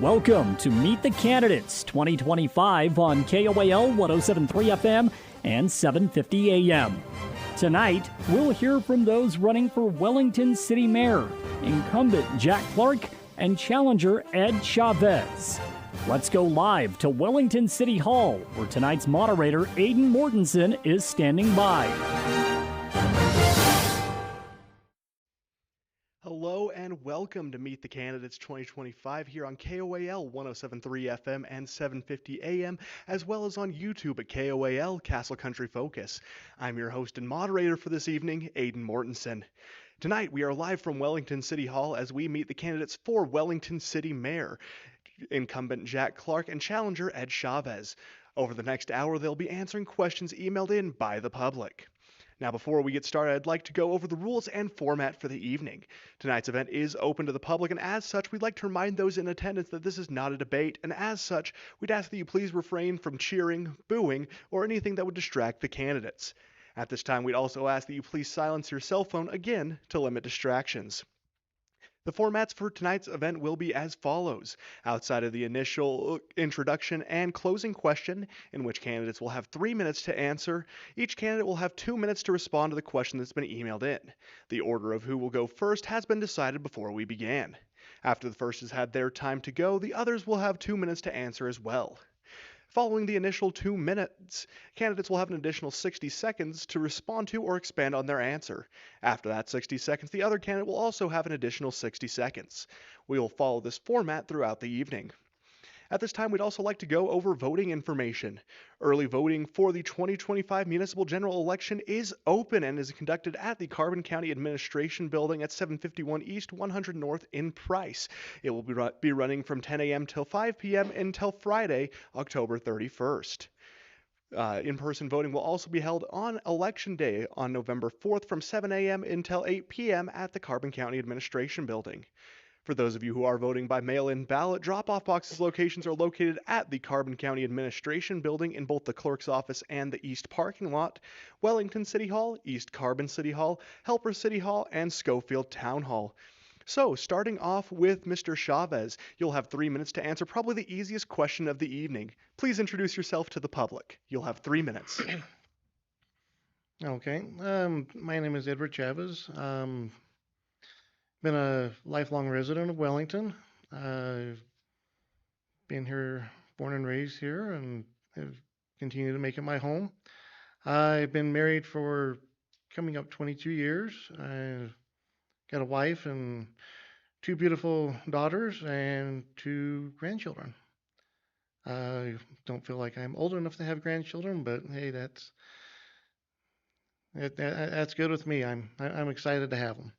Welcome to Meet the Candidates 2025 on KOAL 107.3 FM and 750 AM. Tonight, we'll hear from those running for Wellington City Mayor, incumbent Jack Clark and challenger Ed Chavez. Let's go live to Wellington City Hall, where tonight's moderator, Aidan Mortensen, is standing by. Hello and welcome to Meet the Candidates 2025 here on KOAL 107.3 FM and 750 AM, as well as on YouTube at KOAL Castle Country Focus. I'm your host and moderator for this evening, Aidan Mortensen. Tonight we are live from Wellington City Hall as we meet the candidates for Wellington City Mayor, incumbent Jack Clark and challenger Ed Chavez. Over the next hour, they'll be answering questions emailed in by the public. Now, before we get started, I'd like to go over the rules and format for the evening. Tonight's event is open to the public, and as such, we'd like to remind those in attendance that this is not a debate, and as such, we'd ask that you please refrain from cheering, booing, or anything that would distract the candidates. At this time, we'd also ask that you please silence your cell phone, again, to limit distractions. The formats for tonight's event will be as follows. Outside of the initial introduction and closing question, in which candidates will have 3 minutes to answer, each candidate will have 2 minutes to respond to the question that's been emailed in. The order of who will go first has been decided before we began. After the first has had their time to go, the others will have 2 minutes to answer as well. Following the initial 2 minutes, candidates will have an additional 60 seconds to respond to or expand on their answer. After that 60 seconds, the other candidate will also have an additional 60 seconds. We will follow this format throughout the evening. At this time, we'd also like to go over voting information. Early voting for the 2025 municipal general election is open and is conducted at the Carbon County Administration Building at 751 East 100 North in Price. It will be running from 10 a.m. till 5 p.m. until Friday, October 31st. In-person voting will also be held on Election Day on November 4th from 7 a.m. until 8 p.m. at the Carbon County Administration Building. For those of you who are voting by mail-in ballot, drop-off boxes locations are located at the Carbon County Administration Building in both the clerk's office and the east parking lot, Wellington City Hall, East Carbon City Hall, Helper City Hall, and Schofield Town Hall. So, starting off with Mr. Chavez, you'll have 3 minutes to answer probably the easiest question of the evening. Please introduce yourself to the public. You'll have 3 minutes. Okay. My name is Edward Chavez. Been a lifelong resident of Wellington. I've been here, born and raised here, and have continued to make it my home. I've been married for coming up 22 years. I've got a wife and 2 beautiful daughters and 2 grandchildren. I don't feel like I'm old enough to have grandchildren, but hey, that's good with me. I'm excited to have them.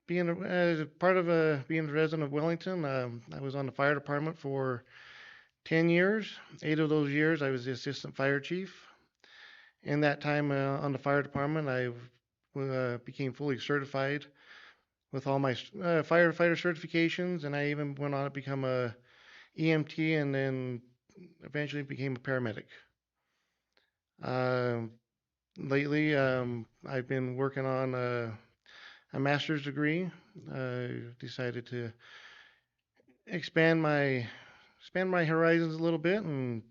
Being as part of being a resident of Wellington, I was on the fire department for 10 years. 8 of those years, I was the assistant fire chief. In that time on the fire department, I became fully certified with all my firefighter certifications, and I even went on to become a EMT and then eventually became a paramedic. Lately, I've been working on a master's degree. I decided to expand my horizons a little bit and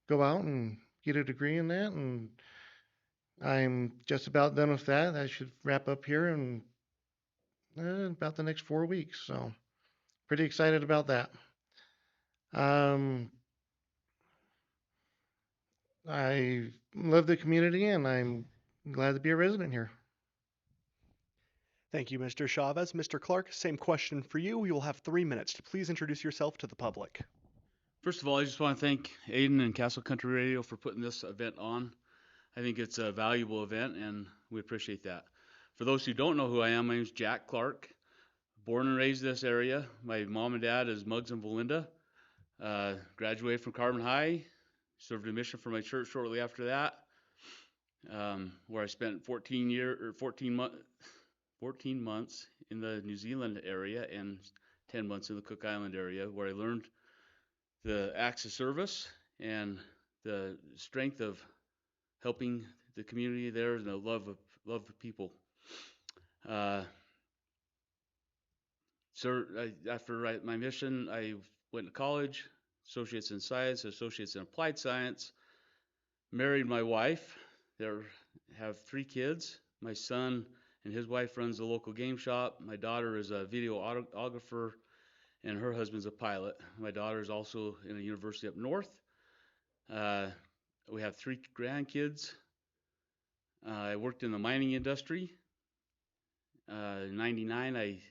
go out and get a degree in that, and I'm just about done with that. I should wrap up here in about the next 4 weeks, so pretty excited about that. I love the community and I'm glad to be a resident here. Thank you, Mr. Chavez. Mr. Clark, same question for you. You will have 3 minutes to please introduce yourself to the public. First of all, I just want to thank Aidan and Castle Country Radio for putting this event on. I think it's a valuable event, and we appreciate that. For those who don't know who I am, my name is Jack Clark. Born and raised in this area. My mom and dad is Muggs and Belinda. Graduated from Carbon High. Served a mission for my church shortly after that, where I spent 14 months in the New Zealand area and 10 months in the Cook Island area, where I learned the acts of service and the strength of helping the community there and the love of people. After my mission, I went to college, associates in science, associates in applied science, married my wife. They have 3 kids. My son and his wife runs a local game shop. My daughter is a videographer, and her husband's a pilot. My daughter is also in a university up north. We have 3 grandkids. I worked in the mining industry. In '99, I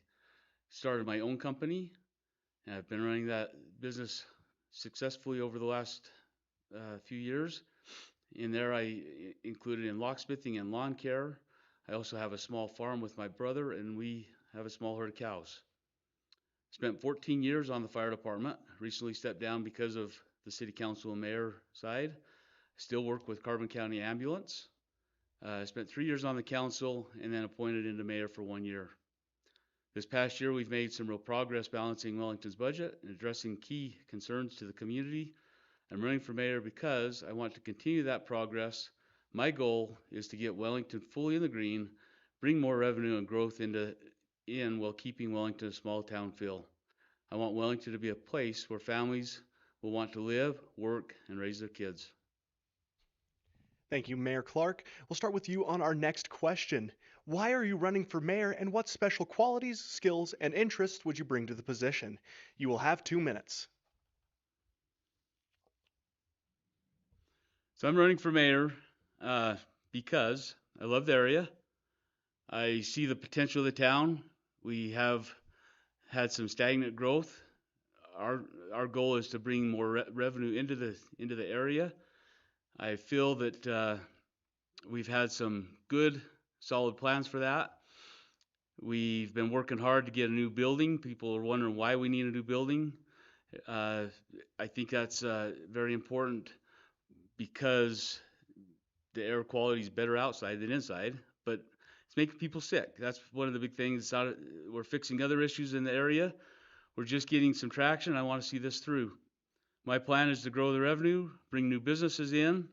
started my own company, and I've been running that business successfully over the last few years. In there, I included in locksmithing and lawn care. I also have a small farm with my brother, and we have a small herd of cows. Spent 14 years on the fire department. Recently stepped down because of the city council and mayor side. Still work with Carbon County Ambulance. Spent 3 years on the council and then appointed into mayor for 1 year. This past year, we've made some real progress balancing Wellington's budget and addressing key concerns to the community. I'm running for mayor because I want to continue that progress. My goal is to get Wellington fully in the green, bring more revenue and growth in while keeping Wellington a small town feel. I want Wellington to be a place where families will want to live, work, and raise their kids. Thank you, Mayor Clark. We'll start with you on our next question. Why are you running for mayor, and what special qualities, skills, and interests would you bring to the position? You will have 2 minutes. So I'm running for mayor because I love the area. I see the potential of the town. We have had some stagnant growth. Our goal is to bring more revenue into the area. I feel that we've had some good, solid plans for that. We've been working hard to get a new building. People are wondering why we need a new building. I think that's very important because the air quality is better outside than inside, but it's making people sick. That's one of the big things. We're fixing other issues in the area. We're just getting some traction. I want to see this through. My plan is to grow the revenue, bring new businesses in,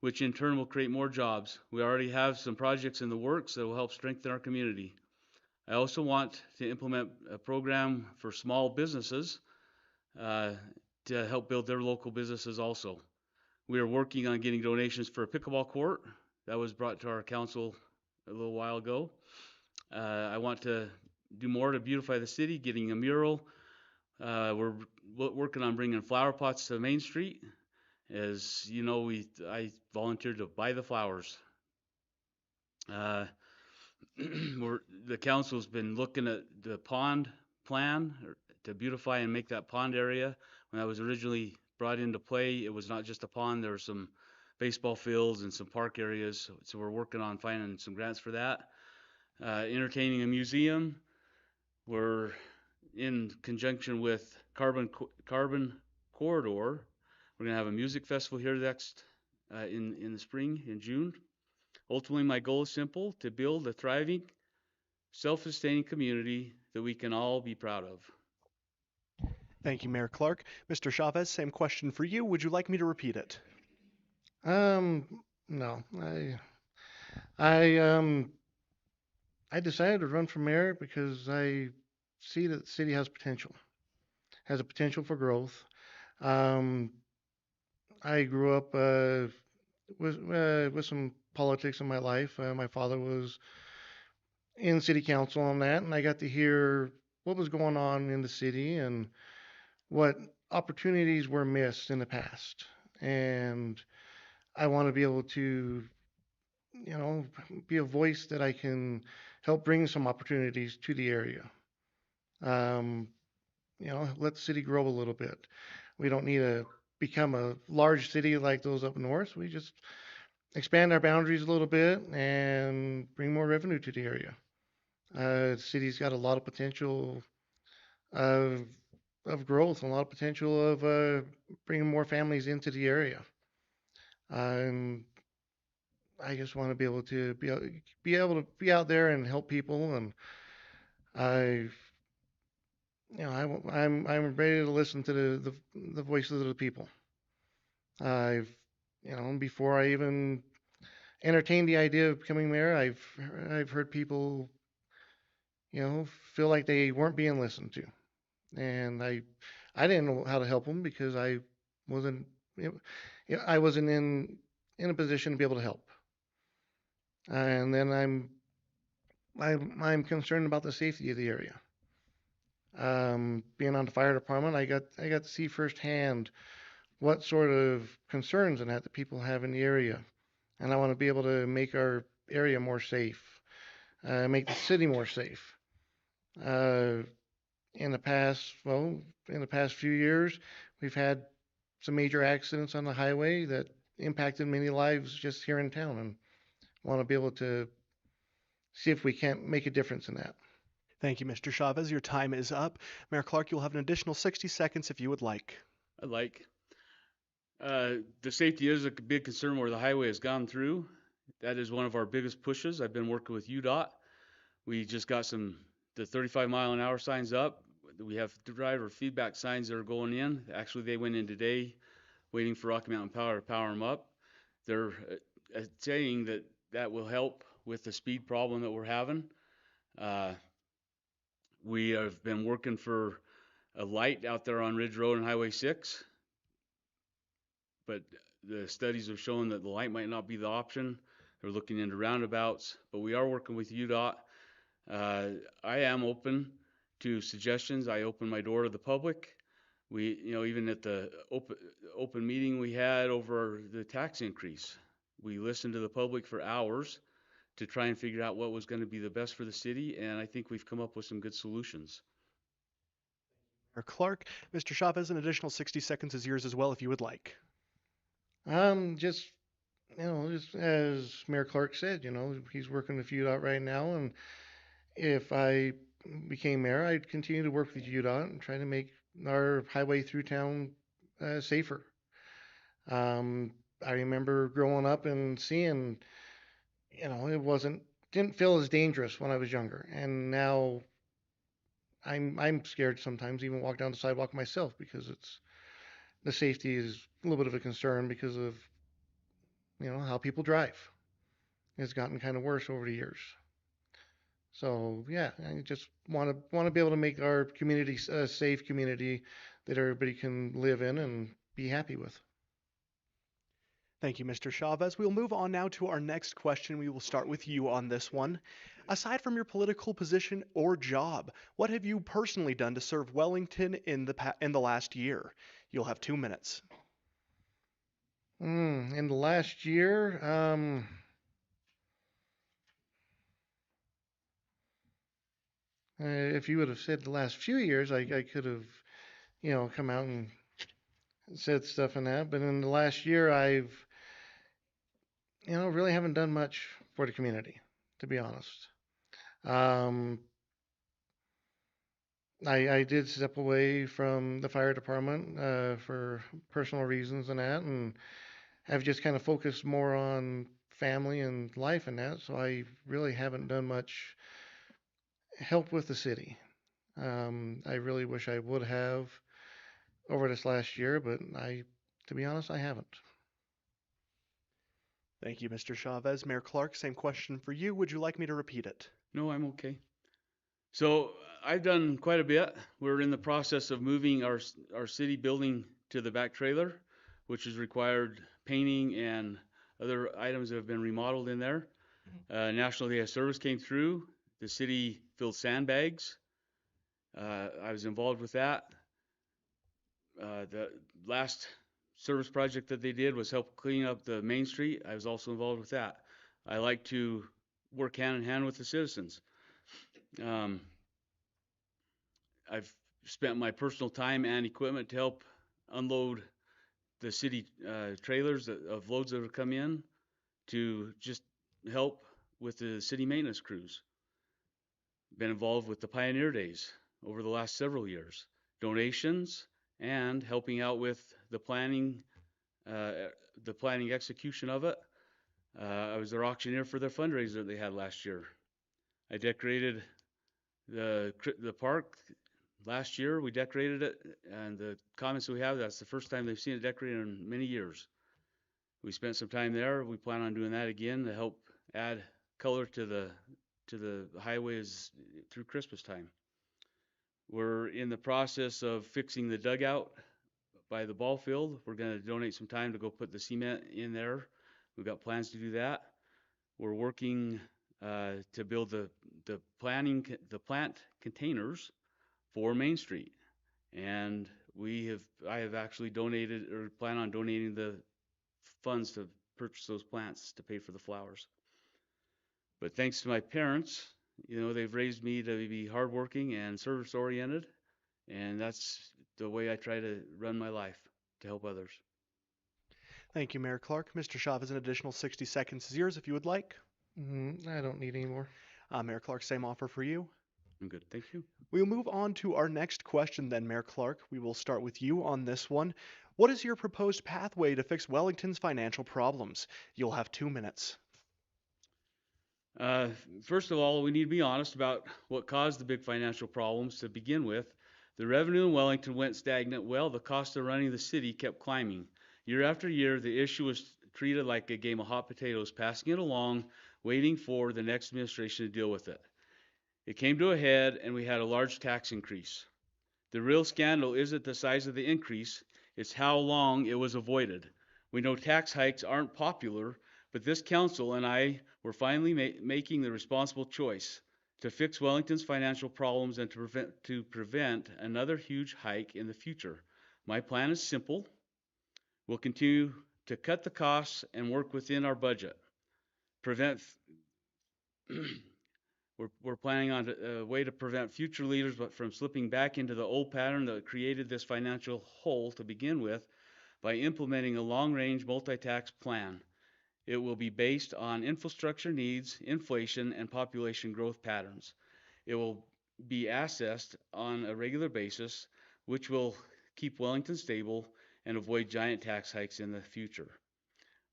which in turn will create more jobs. We already have some projects in the works that will help strengthen our community. I also want to implement a program for small businesses to help build their local businesses also. We are working on getting donations for a pickleball court that was brought to our council a little while ago. I want to do more to beautify the city, getting a mural. We're working on bringing flower pots to Main Street. As you know, I volunteered to buy the flowers. The council's been looking at the pond plan to beautify and make that pond area. When that was originally brought into play, it was not just a pond. There were some baseball fields and some park areas. So we're working on finding some grants for that. Entertaining a museum. We're in conjunction with Carbon Corridor. We're going to have a music festival here next in the spring, in June. Ultimately, my goal is simple: to build a thriving, self-sustaining community that we can all be proud of. Thank you, Mayor Clark. Mr. Chavez, same question for you. Would you like me to repeat it? No. I decided to run for mayor because I see that the city has a potential for growth. I grew up with some politics in my life. My father was in city council on that, and I got to hear what was going on in the city and what opportunities were missed in the past. And I want to be able to, be a voice that I can help bring some opportunities to the area. Let the city grow a little bit. We don't need to become a large city like those up north. We just expand our boundaries a little bit and bring more revenue to the area. The city's got a lot of potential of growth, and a lot of potential of bringing more families into the area. And I just want to be able to be out there and help people. And I'm ready to listen to the voices of the people. Before I even entertained the idea of becoming mayor, I've heard people feel like they weren't being listened to. And I didn't know how to help them because I wasn't, you I wasn't in a position to be able to help. And then I'm concerned about the safety of the area. Being on the fire department, I got to see firsthand what sort of concerns and that people have in the area, and I want to be able to make our area more safe, make the city more safe. Uh, in the past, well, in the past few years, we've had some major accidents on the highway that impacted many lives just here in town, and want to be able to see if we can't make a difference in that. Thank you, Mr. Chavez. Your time is up. Mayor Clark, you'll have an additional 60 seconds if you would like. I'd like. The safety is a big concern where the highway has gone through. That is one of our biggest pushes. I've been working with UDOT. We just got the 35-mile-an-hour signs up. We have driver feedback signs that are going in. Actually, they went in today, waiting for Rocky Mountain Power to power them up. They're saying that will help with the speed problem that we're having. We have been working for a light out there on Ridge Road and Highway 6, but the studies have shown that the light might not be the option. They're looking into roundabouts, but we are working with UDOT. I am open to suggestions. I open my door to the public. We, even at the open meeting we had over the tax increase, we listened to the public for hours to try and figure out what was going to be the best for the city, and I think we've come up with some good solutions. Mayor Clark, Mr. Chavez, an additional 60 seconds is yours as well if you would like. Just just as Mayor Clark said, he's working with UDOT right now, and if I became mayor, I'd continue to work with UDOT and try to make our highway through town safer. I remember growing up and seeing, it didn't feel as dangerous when I was younger, and now I'm scared sometimes even walk down the sidewalk myself because the safety is a little bit of a concern because of how people drive. It's gotten kind of worse over the years. So yeah, I just want to be able to make our community a safe community that everybody can live in and be happy with. Thank you, Mr. Chavez. We'll move on now to our next question. We will start with you on this one. Aside from your political position or job, what have you personally done to serve Wellington in the last year? You'll have 2 minutes. In the last year, if you would have said the last few years, I could have, come out and said stuff in that. But in the last year, I've, really haven't done much for the community, to be honest. I did step away from the fire department for personal reasons and that, and have just kind of focused more on family and life and that. So I really haven't done much help with the city. I really wish I would have over this last year, but to be honest, I haven't. Thank you, Mr. Chavez. Mayor Clark, same question for you. Would you like me to repeat it? No, I'm okay. So I've done quite a bit. We're in the process of moving our city building to the back trailer, which has required painting and other items that have been remodeled in there. National Day of Service came through. The city filled sandbags. I was involved with that. The last service project that they did was help clean up the Main Street. I was also involved with that. I like to work hand in hand with the citizens. I've spent my personal time and equipment to help unload the city trailers of loads that have come in to just help with the city maintenance crews. Been involved with the Pioneer Days over the last several years, donations, and helping out with the planning execution of it. I was their auctioneer for their fundraiser they had last year. I decorated the park last year. We decorated it, and the comments we have, that's the first time they've seen it decorated in many years. We spent some time there. We plan on doing that again to help add color to the highways through Christmas time. We're in the process of fixing the dugout by the ball field. We're going to donate some time to go put the cement in there. We've got plans to do that. We're working to build the plant containers for Main Street, and I have actually donated or plan on donating the funds to purchase those plants to pay for the flowers. But thanks to my parents, they've raised me to be hardworking and service oriented, and that's the way I try to run my life, to help others. Thank you, Mayor Clark. Mr. Chavez, an additional 60 seconds is yours if you would like. I don't need any more. Mayor Clark, same offer for you. I'm good, thank you. We will move on to our next question then, Mayor Clark. We will start with you on this one. What is your proposed pathway to fix Wellington's financial problems? You'll have 2 minutes. First of all, we need to be honest about what caused the big financial problems to begin with. The revenue in Wellington went stagnant. Well, the cost of running the city kept climbing. Year after year, the issue was treated like a game of hot potatoes, passing it along, waiting for the next administration to deal with it. It came to a head, and we had a large tax increase. The real scandal isn't the size of the increase, it's how long it was avoided. We know tax hikes aren't popular, but this council and I were finally making the responsible choice to fix Wellington's financial problems and to prevent another huge hike in the future. My plan is simple. We'll continue to cut the costs and work within our budget. We're planning on a way to prevent future leaders from slipping back into the old pattern that created this financial hole to begin with by implementing a long-range multi-tax plan. It will be based on infrastructure needs, inflation, and population growth patterns. It will be assessed on a regular basis, which will keep Wellington stable and avoid giant tax hikes in the future.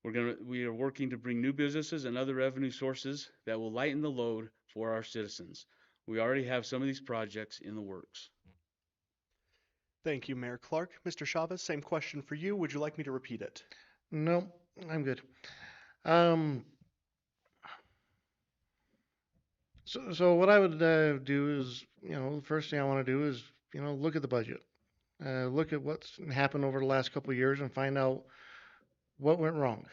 We are working to bring new businesses and other revenue sources that will lighten the load for our citizens. We already have some of these projects in the works. Thank you, Mayor Clark. Mr. Chavez, same question for you. Would you like me to repeat it? No, I'm good. So what I would do is, the first thing I want to do is, look at the budget. Look at what's happened over the last couple of years and find out what went wrong.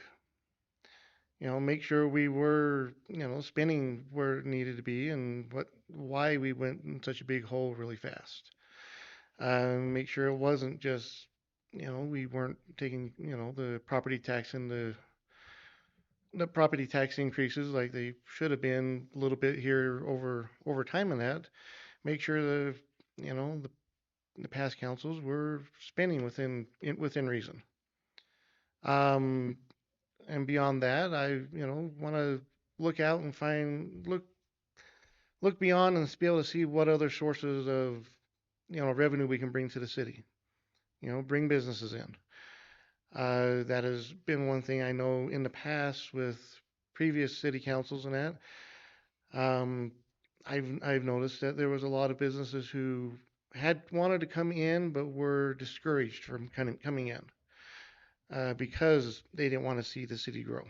Make sure we were, spending where it needed to be and why we went in such a big hole really fast. Make sure it wasn't just, we weren't taking, the property tax and the property tax increases like they should have been a little bit here over time in that. Make sure the past councils were spending within reason. And beyond that, I want to look out and look beyond and be able to see what other sources of revenue we can bring to the city. Bring businesses in. That has been one thing I know in the past with previous city councils and that. I've noticed that there was a lot of businesses who had wanted to come in but were discouraged from coming in because they didn't want to see the city grow.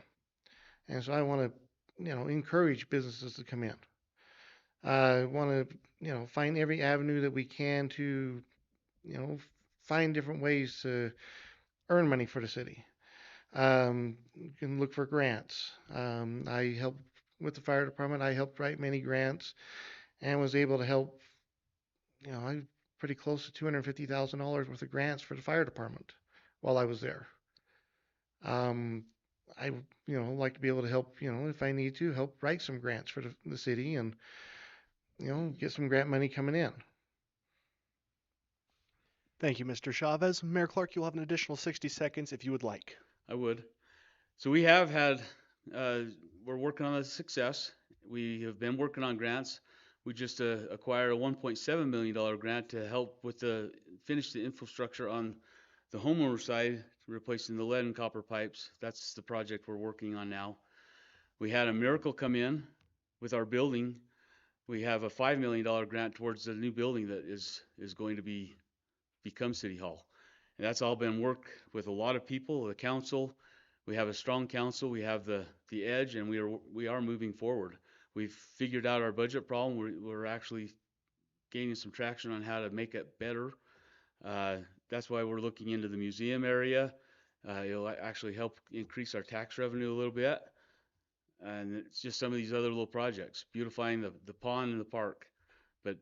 And so I want to encourage businesses to come in. I want to find every avenue that we can to find different ways to earn money for the city. You can look for grants. I helped with the fire department. I helped write many grants and was able to help, I pretty close to $250,000 worth of grants for the fire department while I was there. I like to be able to help, if I need to, help write some grants for the city and, get some grant money coming in. Thank you, Mr. Chavez. Mayor Clark, you'll have an additional 60 seconds if you would like. I would. So we have had, we're working on a success. We have been working on grants. We just acquired a $1.7 million grant to help with finish the infrastructure on the homeowner side, replacing the lead and copper pipes. That's the project we're working on now. We had a miracle come in with our building. We have a $5 million grant towards the new building that is going to become City Hall. And that's all been work with a lot of people, the council. We have a strong council. We have the edge, and we are moving forward. we've figured out our budget problem. We're actually gaining some traction on how to make it better. That's why we're looking into the museum area. It'll actually help increase our tax revenue a little bit. And it's just some of these other little projects, beautifying the pond and the park. But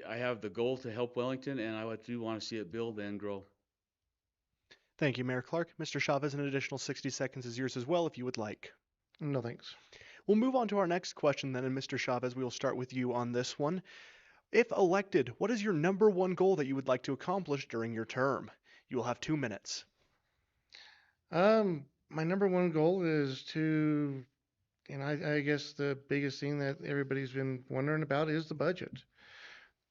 I have the goal to help Wellington, and I do want to see it build and grow. Thank you, Mayor Clark. Mr. Chavez, an additional 60 seconds is yours as well if you would like. No thanks. We'll move on to our next question then, and Mr. Chavez, we will start with you on this one. If elected, what is your number one goal that you would like to accomplish during your term? You will have 2 minutes. My number one goal is to, and I guess the biggest thing that everybody's been wondering about is the budget.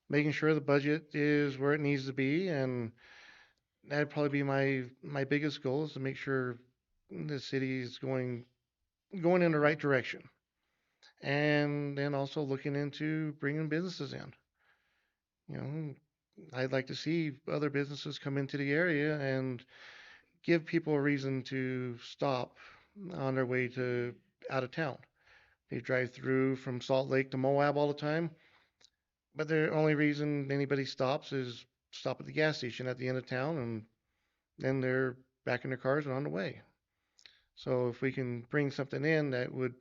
Making sure the budget is where it needs to be, and that'd probably be my biggest goal, is to make sure the city is going in the right direction. And then also looking into bringing businesses in. You know, I'd like to see other businesses come into the area and give people a reason to stop on their way to out of town. They drive through from Salt Lake to Moab all the time, but the only reason anybody stops is stop at the gas station at the end of town, and then they're back in their cars and on the way. So if we can bring something in that would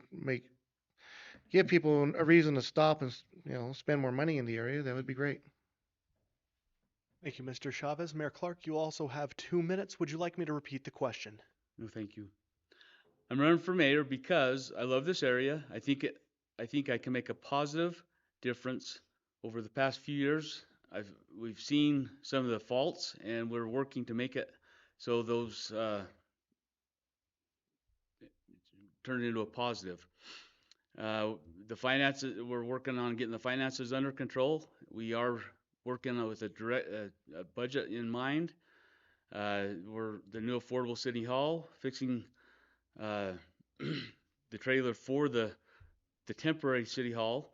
give people a reason to stop and spend more money in the area, that would be great. Thank you, Mr. Chavez. Mayor Clark, you also have 2 minutes. Would you like me to repeat the question? No, thank you. I'm running for mayor because I love this area. I think I can make a positive difference. Over the past few years, we've seen some of the faults, and we're working to make it so those turn into a positive. The finances, we're working on getting the finances under control. We are working with a budget in mind. We're the new affordable city hall, fixing the trailer for the temporary city hall.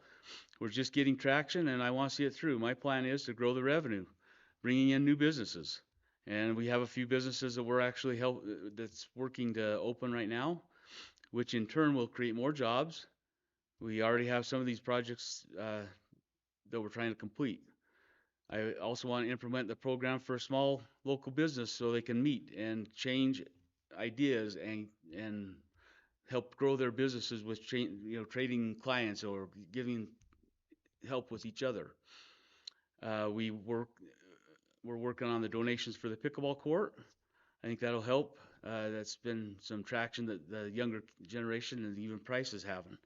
We're just getting traction, and I want to see it through. My plan is to grow the revenue, bringing in new businesses. And we have a few businesses that we're actually that's working to open right now, which in turn will create more jobs. We already have some of these projects that we're trying to complete. I also want to implement the program for a small local business so they can meet and change ideas and help grow their businesses with trading clients or giving help with each other. We're working on the donations for the pickleball court. I think that'll help. That's been some traction that the younger generation and even Price is having.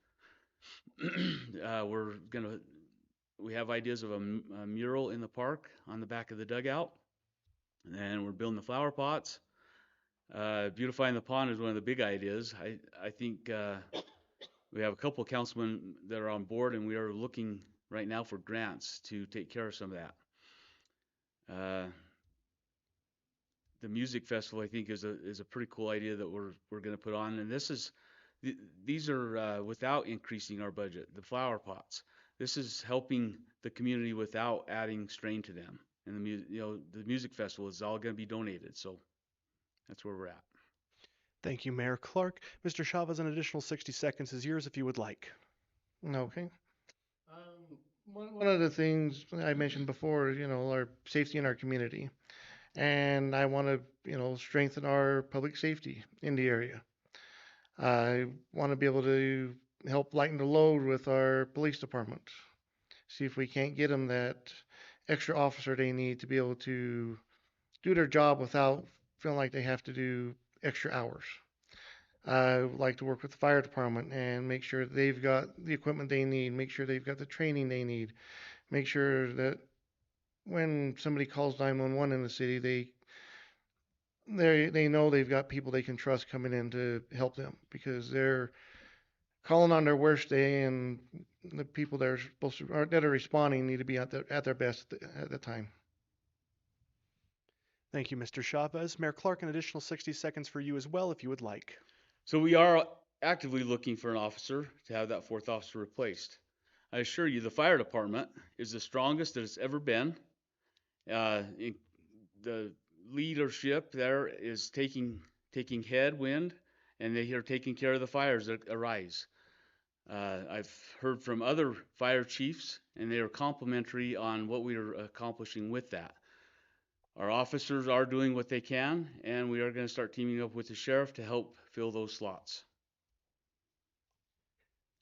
We have ideas of a mural in the park on the back of the dugout, and we're building the flower pots. Beautifying the pond is one of the big ideas. I think we have a couple of councilmen that are on board, and we are looking right now for grants to take care of some of that. The music festival, I think, is a pretty cool idea that we're going to put on, and these are without increasing our budget. The flower pots. This is helping the community without adding strain to them. And the music festival is all going to be donated, so that's where we're at. Thank you, Mayor Clark. Mr. Chavez, an additional 60 seconds is yours if you would like. Okay. One of the things I mentioned before, our safety in our community. And I want to, strengthen our public safety in the area. I want to be able to help lighten the load with our police department. See if we can't get them that extra officer they need to be able to do their job without feeling like they have to do extra hours. I would like to work with the fire department and make sure they've got the equipment they need, make sure they've got the training they need, make sure that when somebody calls 911 in the city, they know they've got people they can trust coming in to help them, because they're calling on their worst day, and the people that are responding need to be at their best at the time. Thank you, Mr. Chavez. Mayor Clark, an additional 60 seconds for you as well, if you would like. So we are actively looking for an officer to have that fourth officer replaced. I assure you, the fire department is the strongest that it's ever been. The leadership there is taking headwind, and they are taking care of the fires that arise. I've heard from other fire chiefs, and they are complimentary on what we are accomplishing with that. Our officers are doing what they can, and we are going to start teaming up with the sheriff to help fill those slots.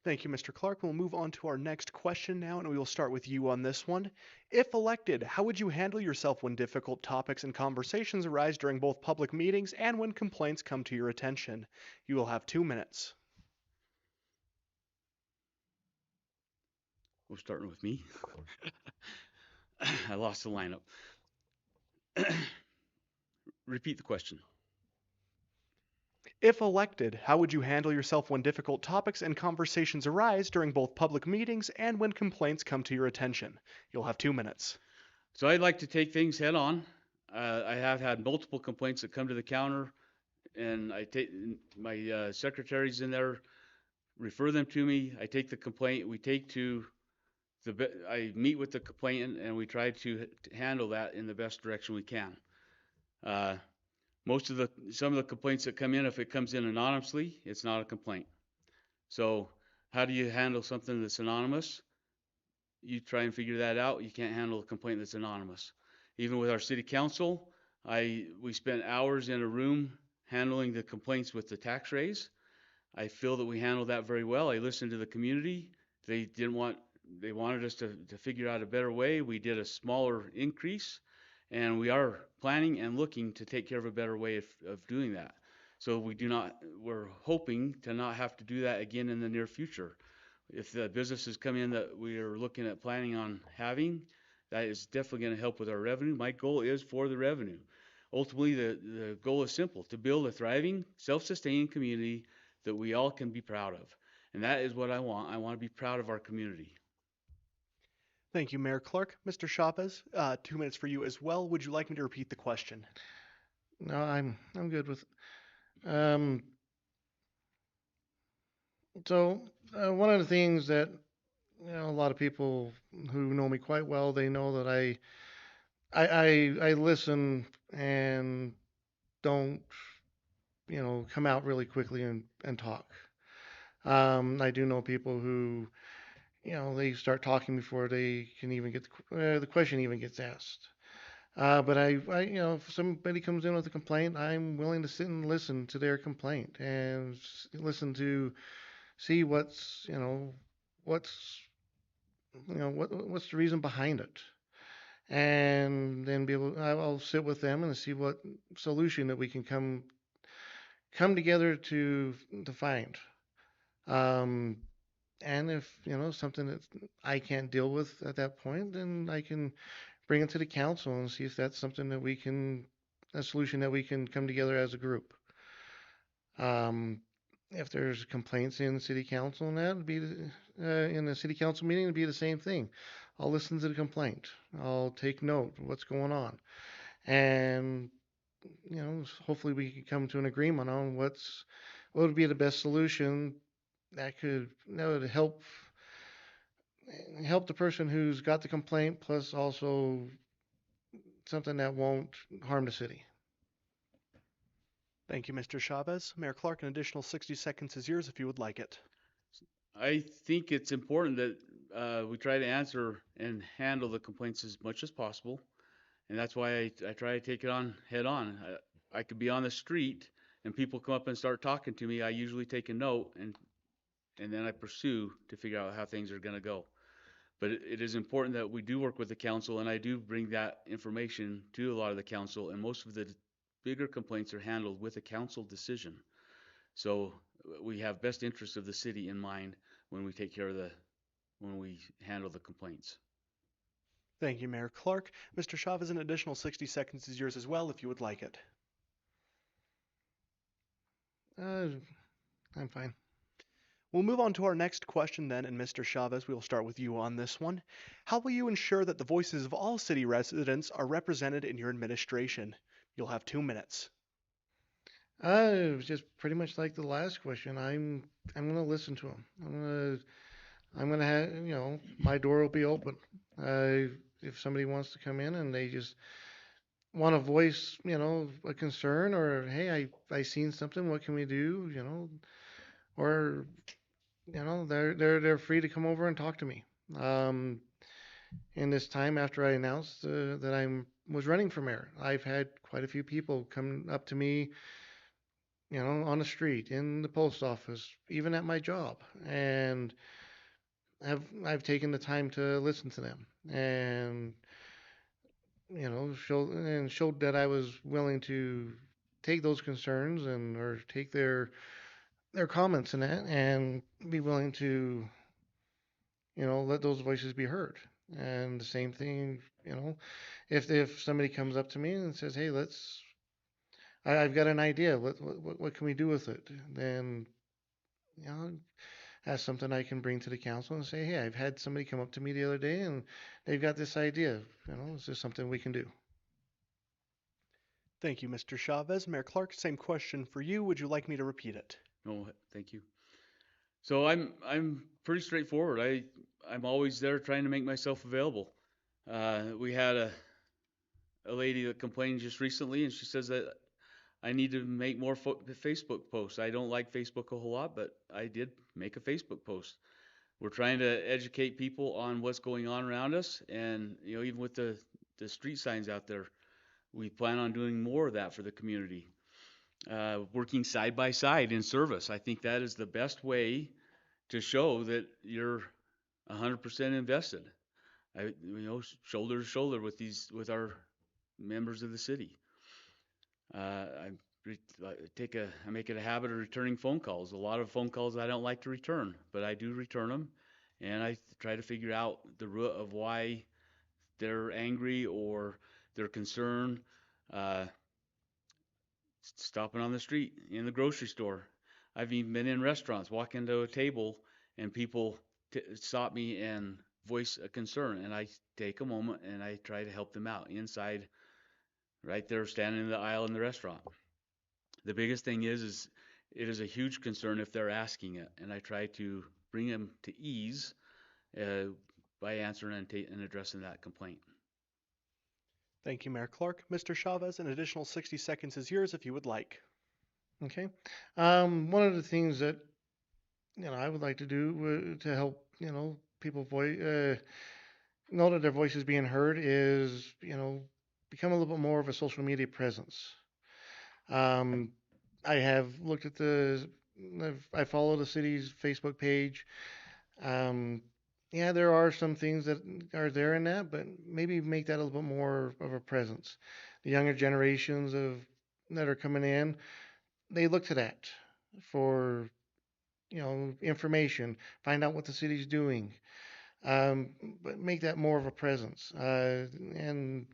Thank you, Mr. Clark. We'll move on to our next question now, and we will start with you on this one. If elected, how would you handle yourself when difficult topics and conversations arise during both public meetings and when complaints come to your attention? You will have 2 minutes. We're starting with me. I lost the lineup. Repeat the question. If elected, how would you handle yourself when difficult topics and conversations arise during both public meetings and when complaints come to your attention? You'll have 2 minutes. So I'd like to take things head on. I have had multiple complaints that come to the counter, and I take my secretaries in there, refer them to me. I take the complaint. We take to I meet with the complainant, and we try to handle that in the best direction we can. Some of the complaints that come in, if it comes in anonymously, it's not a complaint. So how do you handle something that's anonymous? You try and figure that out. You can't handle a complaint that's anonymous. Even with our city council, we spent hours in a room handling the complaints with the tax raise. I feel that we handled that very well. I listened to the community. They wanted us to figure out a better way. We did a smaller increase, and we are planning and looking to take care of a better way of doing that. So we're hoping to not have to do that again in the near future. If the businesses come in that we are looking at planning on having, that is definitely going to help with our revenue. My goal is for the revenue. Ultimately, the goal is simple: to build a thriving, self-sustaining community that we all can be proud of. And that is what I want. I want to be proud of our community. Thank you, Mayor Clark. Mr. Chavez, 2 minutes for you as well. Would you like me to repeat the question? No, I'm good with it. So one of the things that a lot of people who know me quite well, they know that I listen and don't come out really quickly and talk. I do know people who they start talking before they can even get the question even gets asked. But if somebody comes in with a complaint, I'm willing to sit and listen to their complaint and listen to see what's what's the reason behind it, and then I'll sit with them and see what solution that we can come together to find. Um, and if something that I can't deal with at that point, then I can bring it to the council and see if that's something that a solution that we can come together as a group. If there's complaints in city council and that, it'd be in the city council meeting, it'd be the same thing. I'll listen to the complaint. I'll take note of what's going on, and hopefully we can come to an agreement on what would be the best solution that would help the person who's got the complaint, plus also something that won't harm the city. Thank you, Mr. Chavez. Mayor Clark, an additional 60 seconds is yours if you would like it. I think it's important that we try to answer and handle the complaints as much as possible, and that's why I try to take it on head on. I could be on the street and people come up and start talking to me. I usually take a note and then I pursue to figure out how things are going to go. But it is important that we do work with the council, and I do bring that information to a lot of the council, and most of the bigger complaints are handled with a council decision. So we have best interests of the city in mind when we handle the complaints. Thank you, Mayor Clark. Mr. Chavez, an additional 60 seconds is yours as well if you would like it. I'm fine. We'll move on to our next question then, and Mr. Chavez, we will start with you on this one. How will you ensure that the voices of all city residents are represented in your administration? You'll have 2 minutes. It was just pretty much like the last question. I'm going to listen to them. I'm going to have, my door will be open. If somebody wants to come in and they just want to voice, a concern, or hey, I seen something, what can we do, or they're free to come over and talk to me. Um, in this time after I announced that I was running for mayor, I've had quite a few people come up to me, on the street, in the post office, even at my job, and I've taken the time to listen to them and showed that I was willing to take those concerns and or take their comments in that and be willing to let those voices be heard. And the same thing, if somebody comes up to me and says, "Hey, I've got an idea. What can we do with it?" Then you know that's something I can bring to the council and say, "Hey, I've had somebody come up to me the other day and they've got this idea. Is this something we can do?" Thank you, Mr. Chavez. Mayor Clark, same question for you. Would you like me to repeat it? No, thank you. So I'm pretty straightforward. I'm always there trying to make myself available. We had a lady that complained just recently, and she says that I need to make more Facebook posts. I don't like Facebook a whole lot, but I did make a Facebook post. We're trying to educate people on what's going on around us, and even with the street signs out there, we plan on doing more of that for the community. Working side by side in service. I think that is the best way to show that you're 100% invested. Shoulder to shoulder with our members of the city. I I make it a habit of returning phone calls. A lot of phone calls I don't like to return, but I do return them, and I try to figure out the root of why they're angry or they're concerned. Uh, Stopping on the street, in the grocery store. I've even been in restaurants, walk into a table, and people stop me and voice a concern, and I take a moment and I try to help them out inside, right there, standing in the aisle in the restaurant. The biggest thing is it is a huge concern if they're asking it, and I try to bring them to ease uh, by answering and addressing that complaint. Thank you, Mayor Clark. Mr. Chavez, an additional 60 seconds is yours if you would like. Okay. One of the things that I would like to do to help people know that their voice is being heard is become a little bit more of a social media presence. Um, I have looked at I follow the city's Facebook page. Um, yeah, there are some things that are there in that, but maybe make that a little bit more of a presence. The younger generations that are coming in, they look to that for information, find out what the city's doing, um, but make that more of a presence, and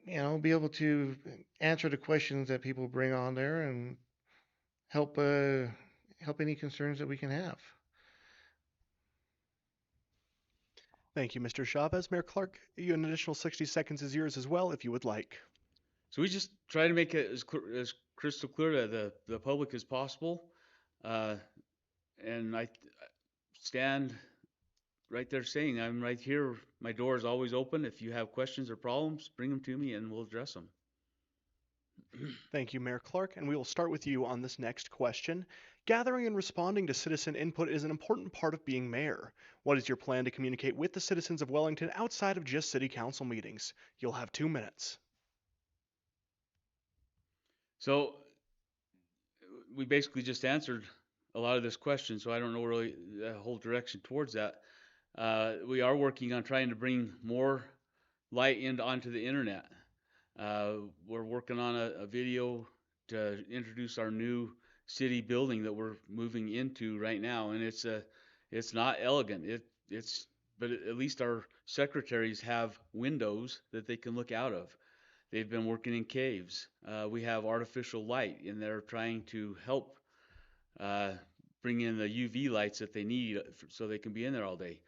be able to answer the questions that people bring on there and help help any concerns that we can have. Thank you, Mr. Chavez. Mayor Clark, an additional 60 seconds is yours as well if you would like. So we just try to make it as crystal clear to the public as possible. Uh, and I stand right there saying, I'm right here. My door is always open. If you have questions or problems, bring them to me and we'll address them. Thank you, Mayor Clark, and we will start with you on this next question. Gathering and responding to citizen input is an important part of being mayor. What is your plan to communicate with the citizens of Wellington outside of just city council meetings? You'll have 2 minutes. So we basically just answered a lot of this question, so I don't know really the whole direction towards that. We are working on trying to bring more light onto the internet. We're working on a video to introduce our new city building that we're moving into right now, and it's not elegant. But at least our secretaries have windows that they can look out of. They've been working in caves. We have artificial light, and they're trying to help uh, bring in the UV lights that they need so they can be in there all day.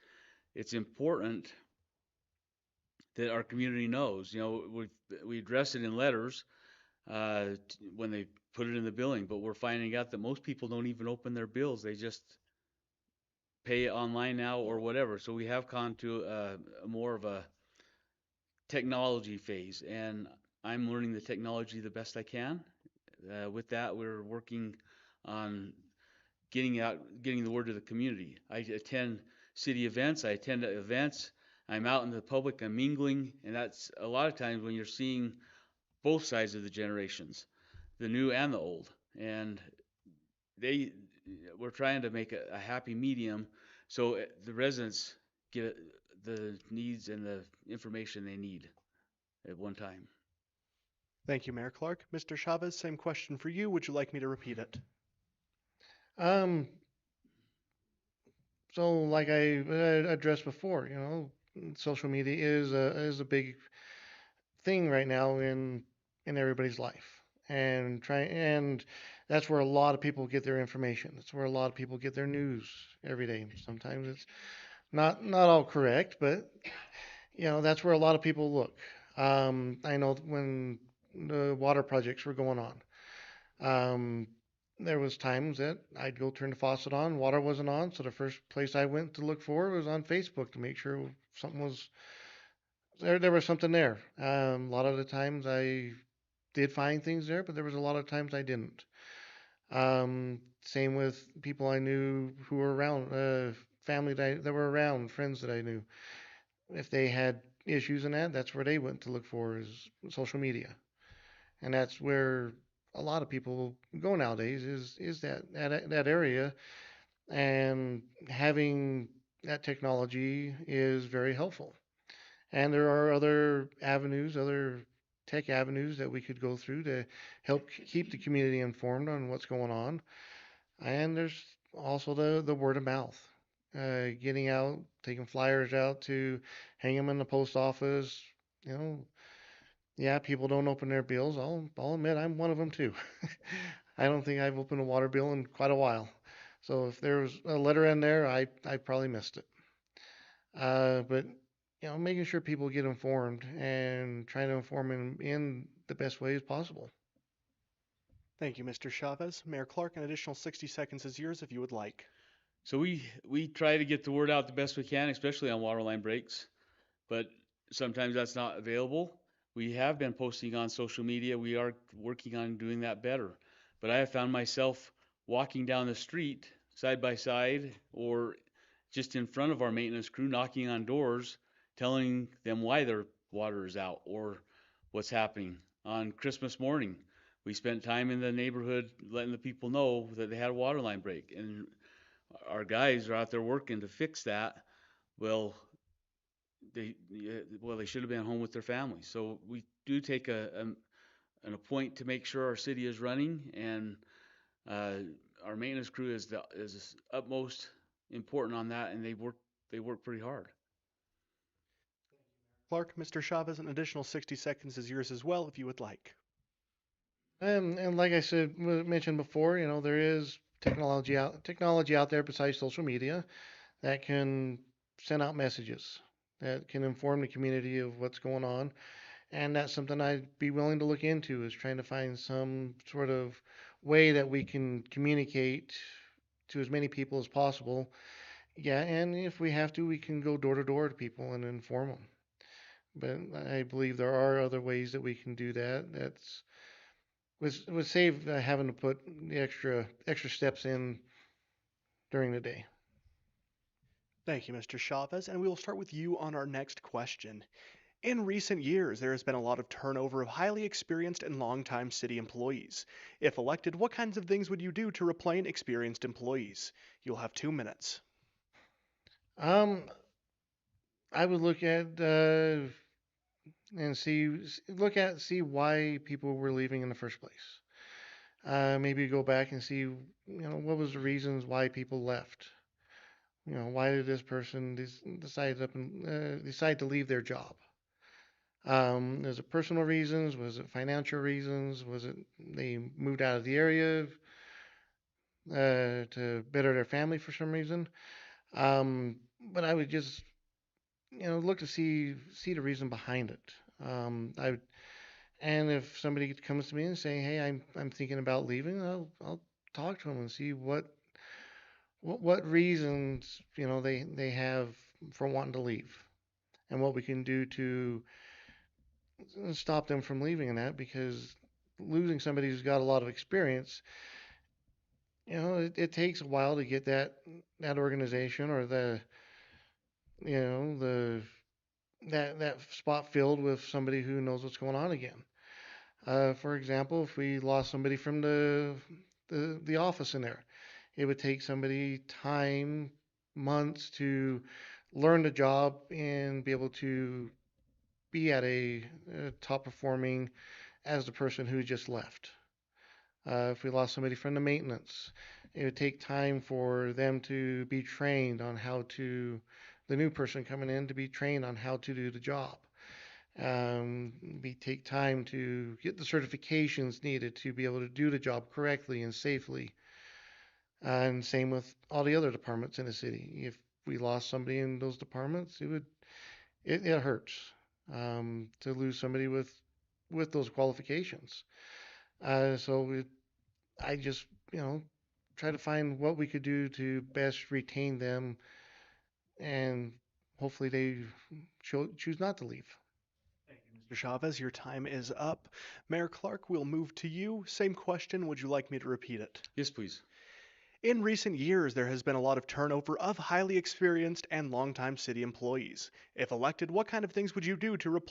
It's important that our community knows. We address it in letters when they put it in the billing, but we're finding out that most people don't even open their bills. They just pay it online now or whatever. So we have gone to more of a technology phase, and I'm learning the technology the best I can. With that, we're working on getting the word to the community. I attend city events, I attend events, I'm out in the public, I'm mingling, and that's a lot of times when you're seeing both sides of the generations, the new and the old. And they we're trying to make a happy medium so the residents get the needs and the information they need at one time. Thank you, Mayor Clark. Mr. Chavez, same question for you. Would you like me to repeat it? Um, so like I addressed before, social media is a big thing right now in everybody's life, and that's where a lot of people get their information. That's where a lot of people get their news every day. Sometimes it's not all correct, but that's where a lot of people look. I know when the water projects were going on, um, there was times that I'd go turn the faucet on, water wasn't on, so the first place I went to look for was on Facebook to make sure something was there. There was something there. A lot of the times I did find things there, but there was a lot of times I didn't. Same with people I knew who were around, family that were around, friends that I knew. If they had issues in that's where they went to look for is social media, and that's where a lot of people go nowadays is that area, and having that technology is very helpful. And there are other avenues, other tech avenues that we could go through to help keep the community informed on what's going on. And there's also the word of mouth, getting out, taking flyers out to hang them in the post office. You know, yeah, people don't open their bills. I'll admit I'm one of them too. I don't think I've opened a water bill in quite a while. So if there was a letter in there, I probably missed it. But making sure people get informed and trying to inform them in the best way as possible. Thank you, Mr. Chavez. Mayor Clark, an additional 60 seconds is yours if you would like. So we try to get the word out the best we can, especially on water line breaks, but sometimes that's not available. We have been posting on social media. We are working on doing that better. But I have found myself walking down the street side by side or just in front of our maintenance crew, knocking on doors, telling them why their water is out or what's happening. On Christmas morning, we spent time in the neighborhood letting the people know that they had a water line break, and our guys are out there working to fix that. Well, they should have been home with their families. So we do take an appoint to make sure our city is running, and uh, our maintenance crew is utmost important on that, and they work pretty hard. Clark, Mr. Chavez, an additional 60 seconds is yours as well if you would like. And like I said, mentioned before, there is technology out there besides social media that can send out messages that can inform the community of what's going on. And that's something I'd be willing to look into, is trying to find some sort of way that we can communicate to as many people as possible. Yeah, and if we have to, we can go door to door to people and inform them. But I believe there are other ways that we can do that. That's would save having to put the extra steps in during the day. Thank you, Mr. Chavez, and we will start with you on our next question. In recent years, there has been a lot of turnover of highly experienced and longtime city employees. If elected, what kinds of things would you do to replace experienced employees? You'll have 2 minutes. Um, I would look at and see why people were leaving in the first place. Maybe go back and see, what was the reasons why people left. Why did this person decide to leave their job? Was it personal reasons? Was it financial reasons? Was it they moved out of the area to better their family for some reason? But I would just, look to see the reason behind it. I would, and if somebody comes to me and saying, "Hey, I'm thinking about leaving," I'll talk to them and see what reasons they have for wanting to leave, and what we can do to stop them from leaving in that, because losing somebody who's got a lot of experience it takes a while to get that organization or the that spot filled with somebody who knows what's going on again. For example, if we lost somebody from the office in there, it would take somebody time, months to learn the job and be able to be at a top performing as the person who just left. If we lost somebody from the maintenance, it would take time for them to be trained on the new person coming in to be trained on how to do the job. We take time to get the certifications needed to be able to do the job correctly and safely. And same with all the other departments in the city. If we lost somebody in those departments, it hurts to lose somebody with those qualifications. I just try to find what we could do to best retain them, and hopefully they choose not to leave. Thank you, Mr. Chavez. Your time is up. Mayor Clark, we'll move to you. Same question. Would you like me to repeat it? Yes, please. In recent years, there has been a lot of turnover of highly experienced and longtime city employees. If elected, what kind of things would you do to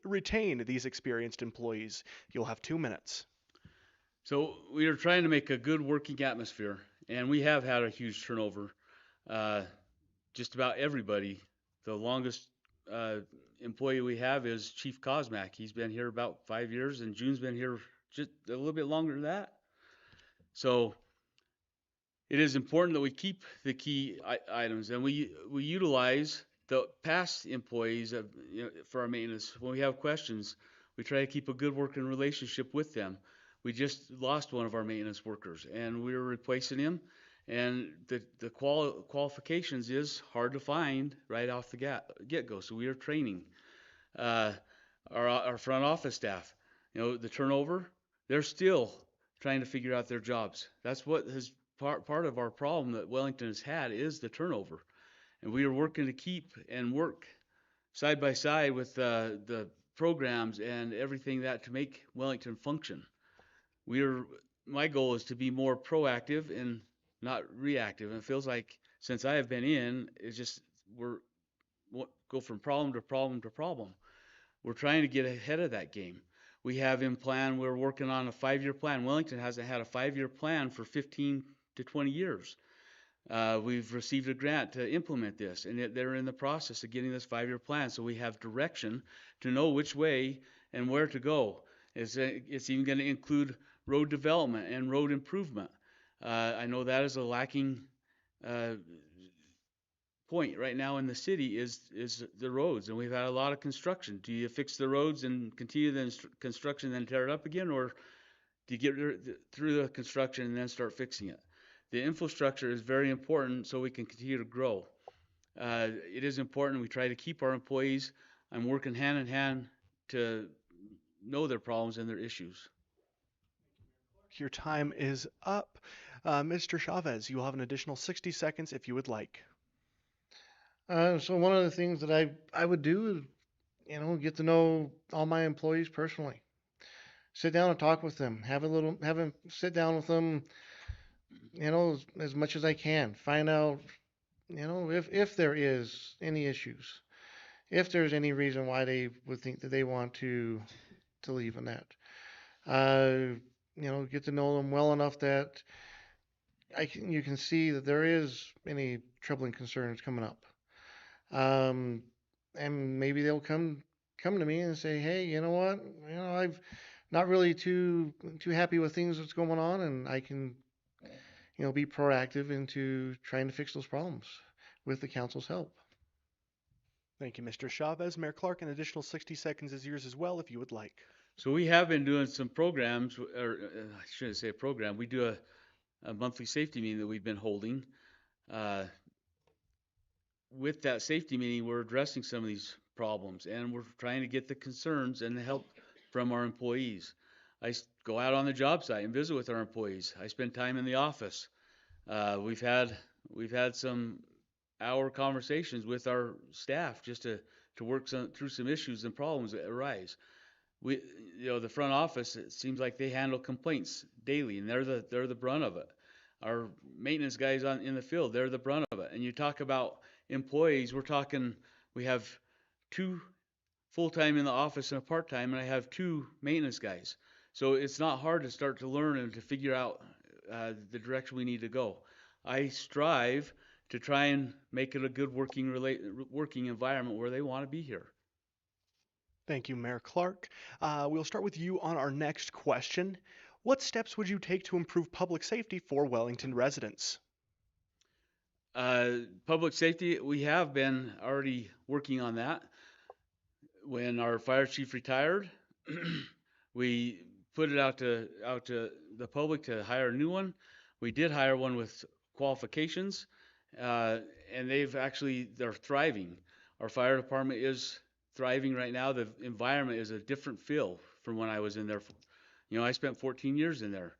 retain these experienced employees? You'll have 2 minutes. So we are trying to make a good working atmosphere, and we have had a huge turnover. Just about everybody. The longest employee we have is Chief Kosmak. He's been here about 5 years, and June's been here just a little bit longer than that. So it is important that we keep the key items, and we utilize the past employees for our maintenance. When we have questions, we try to keep a good working relationship with them. We just lost one of our maintenance workers, and we were replacing him. And the qualifications is hard to find right off the get-go. So we are training our front office staff. The turnover, they're still trying to figure out their jobs. That's what has part of our problem that Wellington has had is the turnover. And we are working to keep and work side by side with the programs and everything that to make Wellington function. My goal is to be more proactive and not reactive. And it feels like since I have been in, it's just we're go from problem to problem to problem. We're trying to get ahead of that game. We have in plan, we're working on a 5-year plan. Wellington hasn't had a 5-year plan for 15 to 20 years. We've received a grant to implement this, and they're in the process of getting this 5-year plan. So we have direction to know which way and where to go. It's even going to include road development and road improvement. I know that is a lacking point right now in the city is the roads, and we've had a lot of construction. Do you fix the roads and continue the construction, then tear it up again, or do you get through the construction and then start fixing it? The infrastructure is very important so we can continue to grow. It is important we try to keep our employees. I'm working hand in hand to know their problems and their issues. Your time is up. Mr. Chavez, you will have an additional 60 seconds if you would like. So one of the things that I would do is, get to know all my employees personally. Sit down and talk with them. Have them sit down with them, as much as I can. Find out, if there is any issues, if there's any reason why they would think that they want to leave on that. Get to know them well enough that you can see that there is any troubling concerns coming up. And maybe they'll come to me and say, hey, you know what? I've not really too happy with things that's going on, and I can, be proactive into trying to fix those problems with the council's help. Thank you, Mr. Chavez. Mayor Clark, an additional 60 seconds is yours as well if you would like. So we have been doing some programs, or I shouldn't say a program. We do a monthly safety meeting that we've been holding. With that safety meeting, we're addressing some of these problems, and we're trying to get the concerns and the help from our employees. I go out on the job site and visit with our employees. I spend time in the office. We've had some hour conversations with our staff just to work through some issues and problems that arise. The front office, it seems like they handle complaints daily, and they're the brunt of it. Our maintenance guys in the field, they're the brunt of it. And you talk about employees, we have 2 full-time in the office and a part-time, and I have 2 maintenance guys. So it's not hard to start to learn and to figure out the direction we need to go. I strive to try and make it a good working environment where they want to be here. Thank you, Mayor Clark. We'll start with you on our next question. What steps would you take to improve public safety for Wellington residents? Public safety, we have been already working on that. When our fire chief retired, we put it out to the public to hire a new one. We did hire one with qualifications, and they're thriving. Our fire department is thriving right now. The environment is a different feel from when I was in there. I spent 14 years in there.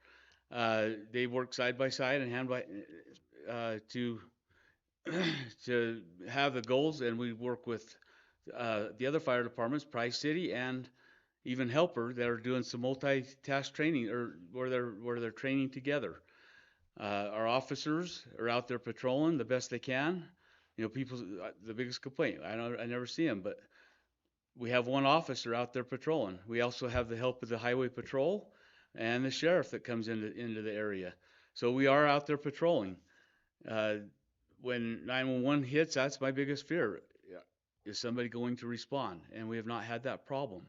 They work side by side and hand by to to have the goals, and we work with the other fire departments, Price City, and even Helper, that are doing some multi-task training, or where they're training together. Our officers are out there patrolling the best they can. The biggest complaint, I never see them, but we have one officer out there patrolling. We also have the help of the highway patrol and the sheriff that comes into the area. So we are out there patrolling. When 911 hits, that's my biggest fear. Is somebody going to respond? And we have not had that problem.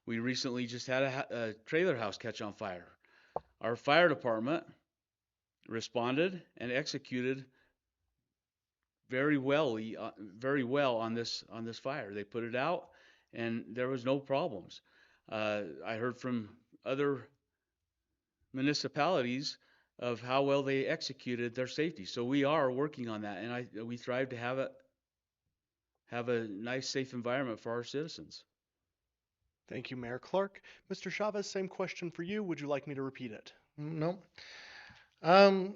We recently just had a trailer house catch on fire. Our fire department responded and executed very well on this fire. They put it out, and there was no problems. I heard from other municipalities of how well they executed their safety. So we are working on that, and we strive to have a nice, safe environment for our citizens. Thank you, Mayor Clark. Mr. Chavez, same question for you. Would you like me to repeat it? No. So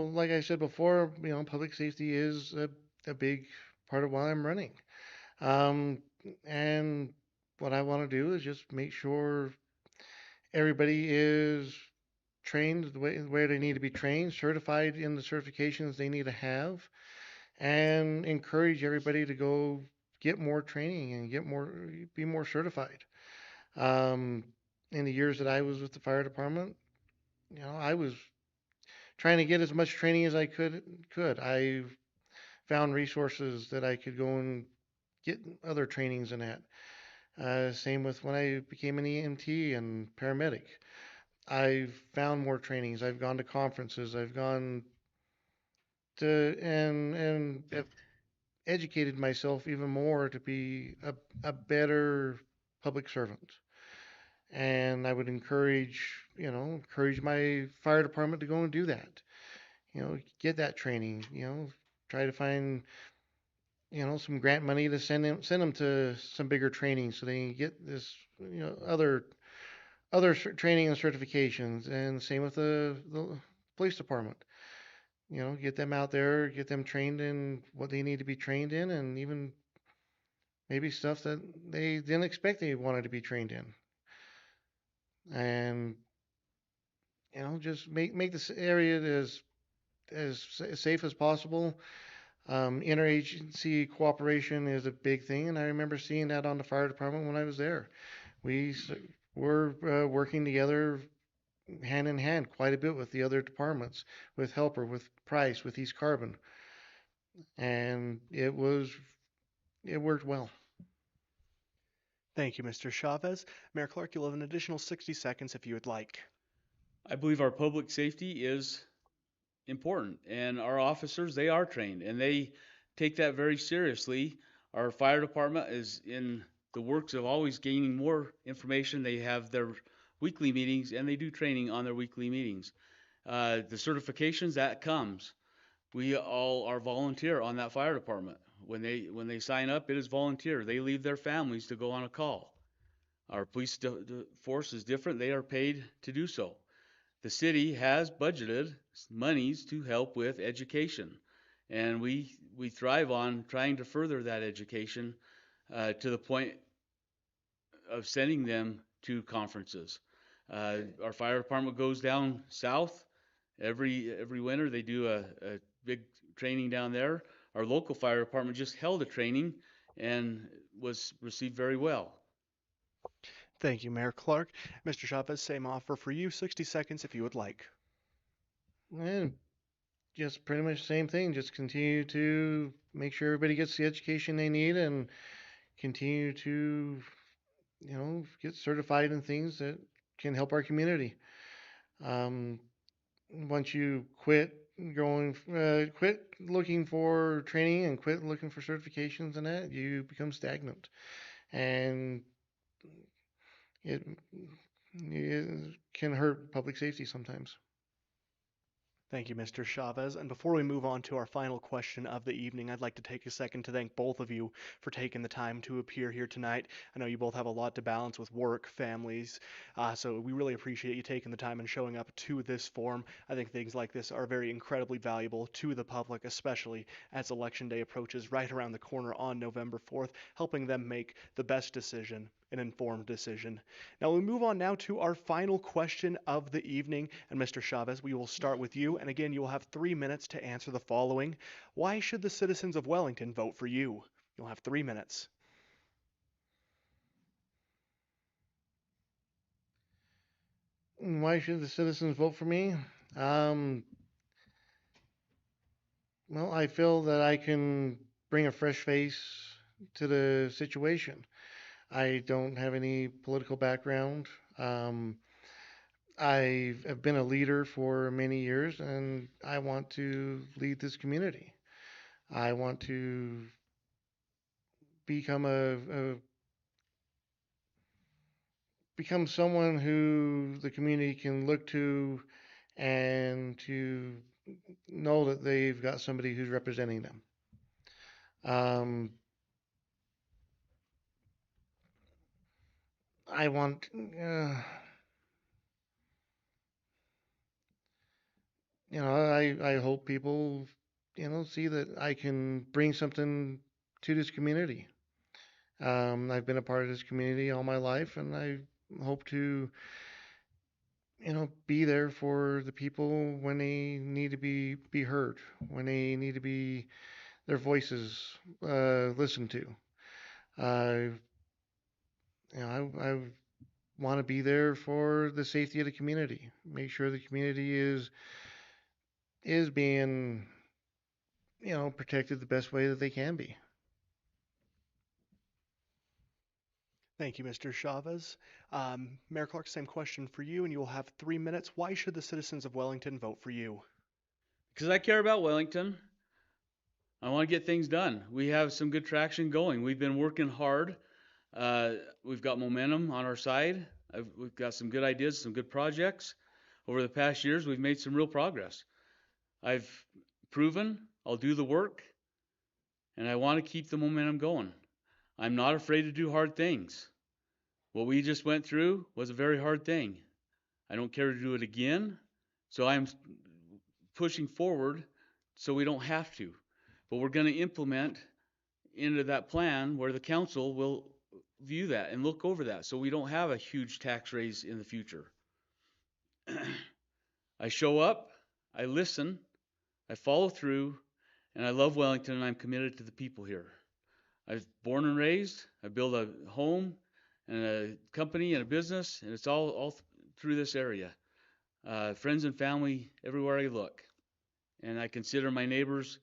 like I said before, public safety is a big part of why I'm running. And what I want to do is just make sure everybody is trained the way they need to be trained, certified in the certifications they need to have, and encourage everybody to go get more training and be more certified. In the years that I was with the fire department, I was trying to get as much training as I could. I found resources that I could go and get other trainings in that. Same with when I became an EMT and paramedic. I've found more trainings. I've gone to conferences. I've gone to and have educated myself even more to be a better public servant. And I would encourage my fire department to go and do that. Get that training. Try to find some grant money to send them to some bigger training so they can get this other training and certifications. And same with the police department. Get them out there, get them trained in what they need to be trained in, and even maybe stuff that they didn't expect they wanted to be trained in. And just make this area as safe as possible. Interagency cooperation is a big thing, and I remember seeing that on the fire department when I was there. We were working together hand in hand quite a bit with the other departments, with Helper, with Price, with East Carbon, and it worked well. Thank you, Mr. Chavez. Mayor Clark, you'll have an additional 60 seconds if you would like. I believe our public safety is important, and our officers, they are trained, and they take that very seriously. Our fire department is in the works of always gaining more information. They have their weekly meetings, and they do training on their weekly meetings. The certifications, that comes. We all are volunteer on that fire department. When they sign up, it is volunteer. They leave their families to go on a call. Our police force is different. They are paid to do so. The city has budgeted monies to help with education, and we thrive on trying to further that education to the point of sending them to conferences. Our fire department goes down south Every winter they do a big training down there. Our local fire department just held a training and was received very well. Thank you, Mayor Clark. Mr. Chavez, same offer for you, 60 seconds if you would like. And just pretty much the same thing. Just continue to make sure everybody gets the education they need and continue to, get certified in things that can help our community. Um, Once you quit looking for training and quit looking for certifications and that, you become stagnant. And it, it can hurt public safety sometimes. Thank you, Mr. Chavez. And before we move on to our final question of the evening, I'd like to take a second to thank both of you for taking the time to appear here tonight. I know you both have a lot to balance with work, families, so we really appreciate you taking the time and showing up to this forum. I think things like this are very incredibly valuable to the public, especially as Election Day approaches right around the corner on November 4th, helping them make the best decision, an informed decision. Now we move on now to our final question of the evening, and Mr. Chavez, we will start with you, and again, you will have 3 minutes to answer the following. Why should the citizens of Wellington vote for you? You'll have 3 minutes. Why should the citizens vote for me? Um, well, I feel that I can bring a fresh face to the situation. I don't have any political background. Um, I have been a leader for many years, and I want to lead this community. I want to become become someone who the community can look to and to know that they've got somebody who's representing them. Um, I want, I hope people, see that I can bring something to this community. I've been a part of this community all my life, and I hope to, be there for the people when they need to be heard, when they need to be their voices listened to. Uh, I want to be there for the safety of the community. Make sure the community is being, protected the best way that they can be. Thank you, Mr. Chavez. Mayor Clark, same question for you, and you will have 3 minutes. Why should the citizens of Wellington vote for you? Because I care about Wellington. I want to get things done. We have some good traction going. We've been working hard. We've got momentum on our side. We've got some good ideas, some good projects. Over the past years, we've made some real progress. I've proven I'll do the work, and I want to keep the momentum going. I'm not afraid to do hard things. What we just went through was a very hard thing. I don't care to do it again, so I'm pushing forward so we don't have to. But we're going to implement into that plan where the council will view that and look over that so we don't have a huge tax raise in the future. I show up, I listen, I follow through, and I love Wellington, and I'm committed to the people here. I was born and raised. I built a home and a company and a business, and it's all through this area. Friends and family everywhere I look. And I consider my neighbors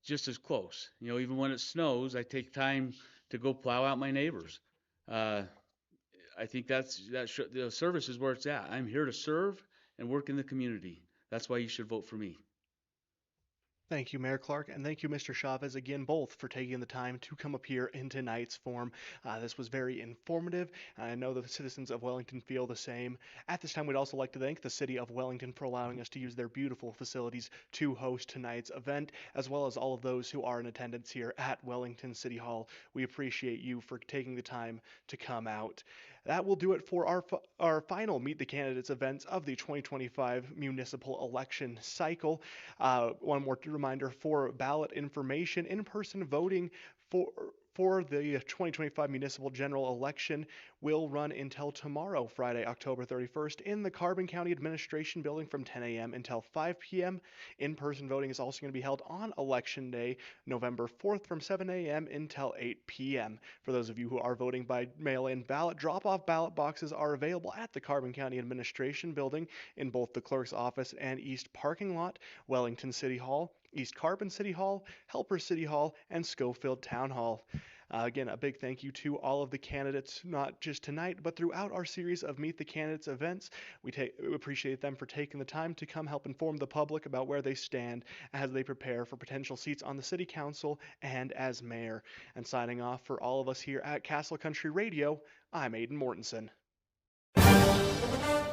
just as close. Even when it snows, I take time to go plow out my neighbors. I think the service is where it's at. I'm here to serve and work in the community. That's why you should vote for me. Thank you, Mayor Clark, and thank you, Mr. Chavez, again, both for taking the time to come up here in tonight's forum. This was very informative, and I know the citizens of Wellington feel the same. At this time, we'd also like to thank the City of Wellington for allowing us to use their beautiful facilities to host tonight's event, as well as all of those who are in attendance here at Wellington City Hall. We appreciate you for taking the time to come out. That will do it for our final Meet the Candidates events of the 2025 municipal election cycle. One more reminder for ballot information, in-person voting for the 2025 municipal general election will run until tomorrow, Friday, October 31st, in the Carbon County Administration Building from 10 a.m. until 5 p.m. In-person voting is also going to be held on Election Day, November 4th, from 7 a.m. until 8 p.m. For those of you who are voting by mail-in ballot, drop-off ballot boxes are available at the Carbon County Administration Building in both the clerk's office and east parking lot, Wellington City Hall, East Carbon City Hall, Helper City Hall, and Schofield Town Hall. Again, a big thank you to all of the candidates, not just tonight, but throughout our series of Meet the Candidates events. We appreciate them for taking the time to come help inform the public about where they stand as they prepare for potential seats on the City Council and as mayor. And signing off for all of us here at Castle Country Radio, I'm Aiden Mortensen.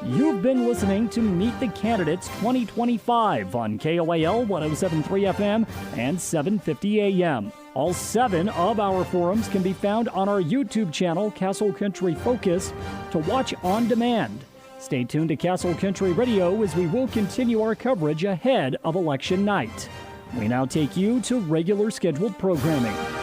You've been listening to Meet the Candidates 2025 on KOAL 107.3 FM and 750 AM. All 7 of our forums can be found on our YouTube channel, Castle Country Focus, to watch on demand. Stay tuned to Castle Country Radio as we will continue our coverage ahead of election night. We now take you to regular scheduled programming.